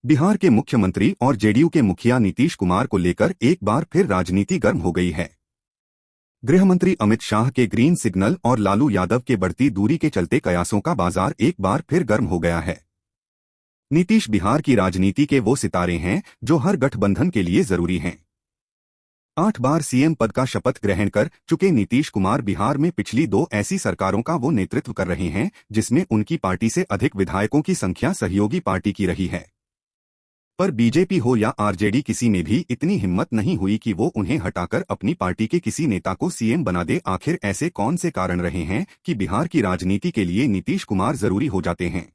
बिहार के मुख्यमंत्री और जेडीयू के मुखिया नीतीश कुमार को लेकर एक बार फिर राजनीति गर्म हो गई है। गृहमंत्री अमित शाह के ग्रीन सिग्नल और लालू यादव के बढ़ती दूरी के चलते कयासों का बाजार एक बार फिर गर्म हो गया है। नीतीश बिहार की राजनीति के वो सितारे हैं जो हर गठबंधन के लिए जरूरी हैं। 8 बार सीएम पद का शपथ ग्रहण कर चुके नीतीश कुमार बिहार में पिछली 2 ऐसी सरकारों का वो नेतृत्व कर रहे हैं जिसमें उनकी पार्टी से अधिक विधायकों की संख्या सहयोगी पार्टी की रही है। पर बीजेपी हो या आरजेडी, किसी में भी इतनी हिम्मत नहीं हुई कि वो उन्हें हटाकर अपनी पार्टी के किसी नेता को सीएम बना दे। आखिर ऐसे कौन से कारण रहे हैं कि बिहार की राजनीति के लिए नीतीश कुमार जरूरी हो जाते हैं?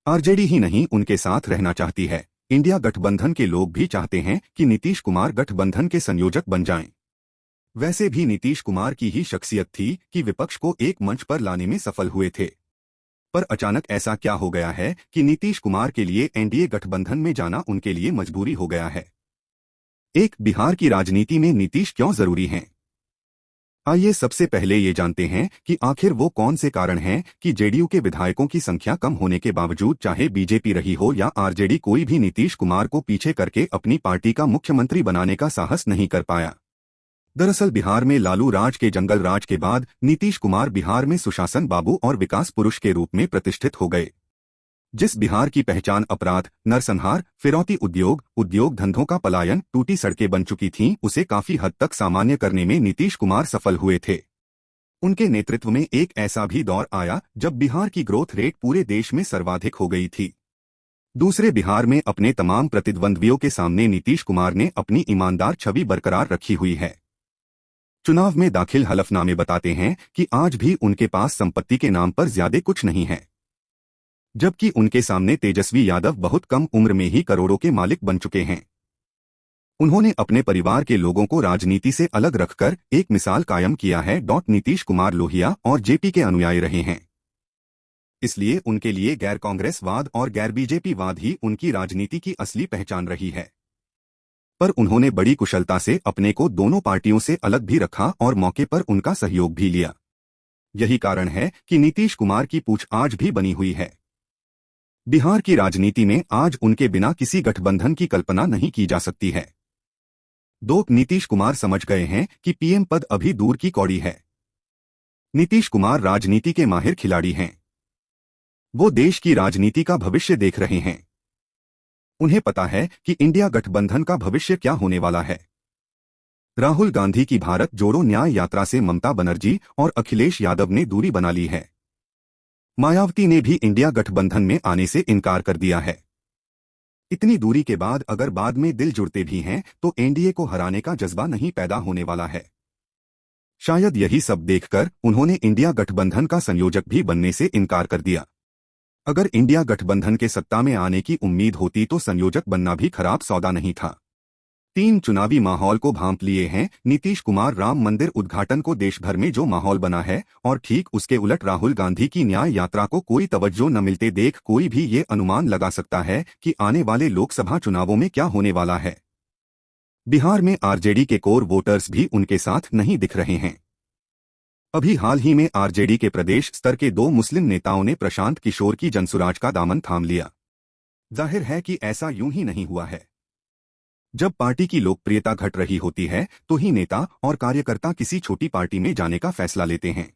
आरजेडी ही नहीं उनके साथ रहना चाहती है, इंडिया गठबंधन के लोग भी चाहते हैं कि नीतीश कुमार गठबंधन के संयोजक बन जाएं। वैसे भी नीतीश कुमार की ही शख्सियत थी कि विपक्ष को एक मंच पर लाने में सफल हुए थे। पर अचानक ऐसा क्या हो गया है कि नीतीश कुमार के लिए एनडीए गठबंधन में जाना उनके लिए मजबूरी हो गया है? बिहार की राजनीति में नीतीश क्यों जरूरी हैं? आइए सबसे पहले ये जानते हैं कि आखिर वो कौन से कारण हैं कि जेडीयू के विधायकों की संख्या कम होने के बावजूद, चाहे बीजेपी रही हो या आरजेडी, कोई भी नीतीश कुमार को पीछे करके अपनी पार्टी का मुख्यमंत्री बनाने का साहस नहीं कर पाया। दरअसल बिहार में लालू राज के जंगल राज के बाद नीतीश कुमार बिहार में सुशासन बाबू और विकास पुरुष के रूप में प्रतिष्ठित हो गए। जिस बिहार की पहचान अपराध, नरसंहार, फिरौती उद्योग धंधों का पलायन, टूटी सड़कें बन चुकी थीं, उसे काफी हद तक सामान्य करने में नीतीश कुमार सफल हुए थे। उनके नेतृत्व में एक ऐसा भी दौर आया जब बिहार की ग्रोथ रेट पूरे देश में सर्वाधिक हो गई थी। दूसरे, बिहार में अपने तमाम प्रतिद्वंद्वियों के सामने नीतीश कुमार ने अपनी ईमानदार छवि बरकरार रखी हुई है। चुनाव में दाखिल हलफनामे बताते हैं कि आज भी उनके पास संपत्ति के नाम पर ज्यादा कुछ नहीं है, जबकि उनके सामने तेजस्वी यादव बहुत कम उम्र में ही करोड़ों के मालिक बन चुके हैं। उन्होंने अपने परिवार के लोगों को राजनीति से अलग रखकर एक मिसाल कायम किया है। नीतीश कुमार लोहिया और जेपी के अनुयायी रहे हैं, इसलिए उनके लिए गैर कांग्रेसवाद और गैर बीजेपी वाद ही उनकी राजनीति की असली पहचान रही है। पर उन्होंने बड़ी कुशलता से अपने को दोनों पार्टियों से अलग भी रखा और मौके पर उनका सहयोग भी लिया। यही कारण है कि नीतीश कुमार की पूछ आज भी बनी हुई है। बिहार की राजनीति में आज उनके बिना किसी गठबंधन की कल्पना नहीं की जा सकती है। नीतीश कुमार समझ गए हैं कि पीएम पद अभी दूर की कौड़ी है। नीतीश कुमार राजनीति के माहिर खिलाड़ी हैं। वो देश की राजनीति का भविष्य देख रहे हैं। उन्हें पता है कि इंडिया गठबंधन का भविष्य क्या होने वाला है। राहुल गांधी की भारत जोड़ो न्याय यात्रा से ममता बनर्जी और अखिलेश यादव ने दूरी बना ली है। मायावती ने भी इंडिया गठबंधन में आने से इनकार कर दिया है। इतनी दूरी के बाद अगर बाद में दिल जुड़ते भी हैं तो एनडीए को हराने का जज्बा नहीं पैदा होने वाला है। शायद यही सब देखकर उन्होंने इंडिया गठबंधन का संयोजक भी बनने से इनकार कर दिया। अगर इंडिया गठबंधन के सत्ता में आने की उम्मीद होती तो संयोजक बनना भी खराब सौदा नहीं था। 3 चुनावी माहौल को भांप लिए हैं नीतीश कुमार। राम मंदिर उद्घाटन को देश भर में जो माहौल बना है और ठीक उसके उलट राहुल गांधी की न्याय यात्रा को कोई तवज्जो न मिलते देख कोई भी ये अनुमान लगा सकता है कि आने वाले लोकसभा चुनावों में क्या होने वाला है। बिहार में आरजेडी के कोर वोटर्स भी उनके साथ नहीं दिख रहे हैं। अभी हाल ही में आरजेडी के प्रदेश स्तर के 2 मुस्लिम नेताओं ने प्रशांत किशोर की जनसुराज का दामन थाम लिया। जाहिर है कि ऐसा यूं ही नहीं हुआ है। जब पार्टी की लोकप्रियता घट रही होती है तो ही नेता और कार्यकर्ता किसी छोटी पार्टी में जाने का फैसला लेते हैं।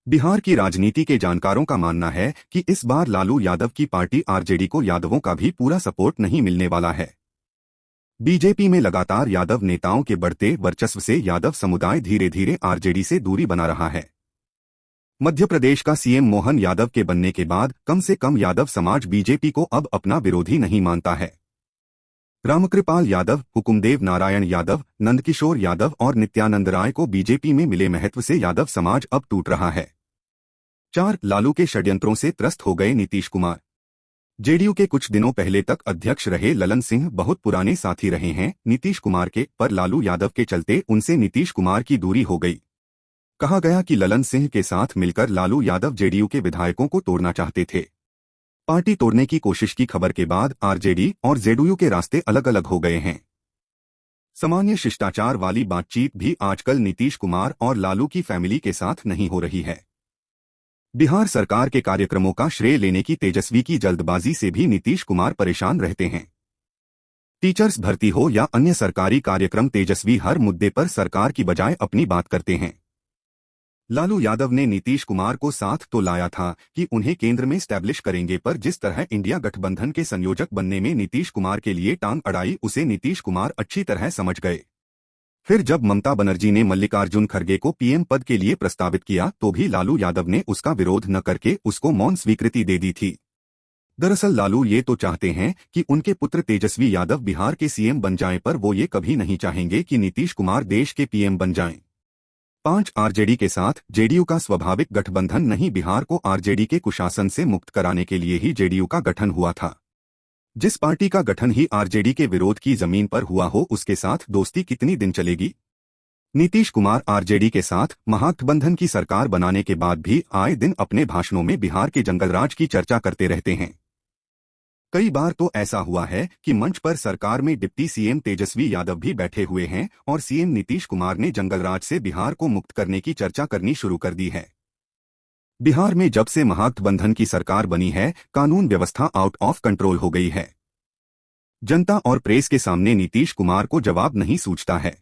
बिहार की राजनीति के जानकारों का मानना है कि इस बार लालू यादव की पार्टी आरजेडी को यादवों का भी पूरा सपोर्ट नहीं मिलने वाला है। बीजेपी में लगातार यादव नेताओं के बढ़ते वर्चस्व से यादव समुदाय धीरे धीरे आरजेडी से दूरी बना रहा है। मध्य प्रदेश का सीएम मोहन यादव के बनने के बाद कम से कम यादव समाज बीजेपी को अब अपना विरोधी नहीं मानता है। रामकृपाल यादव, हुकुमदेव नारायण यादव, नंदकिशोर यादव और नित्यानंद राय को बीजेपी में मिले महत्व से यादव समाज अब टूट रहा है। 4 लालू के षड्यंत्रों से त्रस्त हो गए नीतीश कुमार। जेडीयू के कुछ दिनों पहले तक अध्यक्ष रहे ललन सिंह बहुत पुराने साथी रहे हैं नीतीश कुमार के, पर लालू यादव के चलते उनसे नीतीश कुमार की दूरी हो गई। कहा गया कि ललन सिंह के साथ मिलकर लालू यादव जेडीयू के विधायकों को तोड़ना चाहते थे। पार्टी तोड़ने की कोशिश की खबर के बाद आरजेडी और जेडीयू के रास्ते अलग अलग हो गए हैं। सामान्य शिष्टाचार वाली बातचीत भी आजकल नीतीश कुमार और लालू की फैमिली के साथ नहीं हो रही है। बिहार सरकार के कार्यक्रमों का श्रेय लेने की तेजस्वी की जल्दबाजी से भी नीतीश कुमार परेशान रहते हैं। टीचर्स भर्ती हो या अन्य सरकारी कार्यक्रम, तेजस्वी हर मुद्दे पर सरकार की बजाय अपनी बात करते हैं। लालू यादव ने नीतीश कुमार को साथ तो लाया था कि उन्हें केंद्र में स्टैब्लिश करेंगे, पर जिस तरह इंडिया गठबंधन के संयोजक बनने में नीतीश कुमार के लिए टांग अड़ाई, उसे नीतीश कुमार अच्छी तरह समझ गए। फिर जब ममता बनर्जी ने मल्लिकार्जुन खड़गे को पीएम पद के लिए प्रस्तावित किया तो भी लालू यादव ने उसका विरोध न करके उसको मौन स्वीकृति दे दी थी। दरअसल लालू ये तो चाहते हैं कि उनके पुत्र तेजस्वी यादव बिहार के सीएम बन जाएं, पर वो ये कभी नहीं चाहेंगे कि नीतीश कुमार देश के पीएम बन जाएं। 5 आरजेडी के साथ जेडीयू का स्वाभाविक गठबंधन नहीं, बिहार को आरजेडी के कुशासन से मुक्त कराने के लिए ही जेडीयू का गठन हुआ था। जिस पार्टी का गठन ही आरजेडी के विरोध की जमीन पर हुआ हो, उसके साथ दोस्ती कितनी दिन चलेगी। नीतीश कुमार आरजेडी के साथ महागठबंधन की सरकार बनाने के बाद भी आए दिन अपने भाषणों में बिहार के जंगलराज की चर्चा करते रहते हैं। कई बार तो ऐसा हुआ है कि मंच पर सरकार में डिप्टी सीएम तेजस्वी यादव भी बैठे हुए हैं और सीएम नीतीश कुमार ने जंगलराज से बिहार को मुक्त करने की चर्चा करनी शुरू कर दी है। बिहार में जब से महागठबंधन की सरकार बनी है, कानून व्यवस्था आउट ऑफ कंट्रोल हो गई है। जनता और प्रेस के सामने नीतीश कुमार को जवाब नहीं सूझता है।